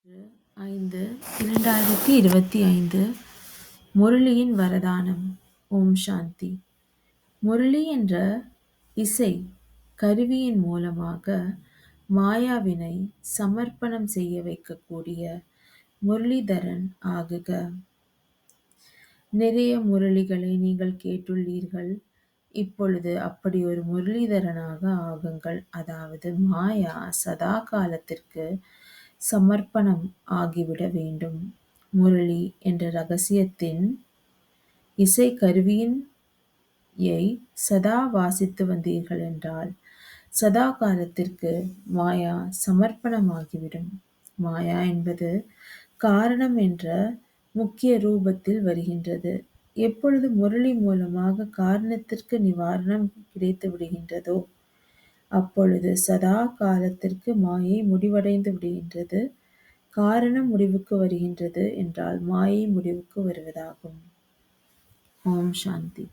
5/2025 முரளியின் வரதானம். ஓம் சாந்தி. முரளி என்ற இசை கருவியின் மூலமாக மாயாவினை சமர்ப்பணம் செய்ய வைக்கக்கூடிய முரளிதரன் ஆகுக. நிறைய முரளிகளை நீங்கள் கேட்டுள்ளீர்கள். இப்பொழுது அப்படி ஒரு முரளிதரனாக ஆகுங்கள். அதாவது மாயா சதா காலத்திற்கு சமர்ப்பணம் ஆகிவிட வேண்டும். முரளி என்ற ரகசியத்தின் இசை கருவியின் சதா வாசித்து வந்தீர்கள் என்றால் சதா காலத்திற்கு மாயா சமர்ப்பணமாகிவிடும். மாயா என்பது காரணம் என்ற முக்கிய ரூபத்தில் வருகின்றது. எப்பொழுது முரளி மூலமாக காரணத்திற்கு நிவாரணம் கிடைத்து விடுகின்றதோ அப்பொழுது சதா காலத்திற்கு மாயை முடிவடைந்து விடுகின்றது. காரணம் முடிவுக்கு வருகின்றது என்றால் மாயை முடிவுக்கு வருவதாகும். ஓம் சாந்தி.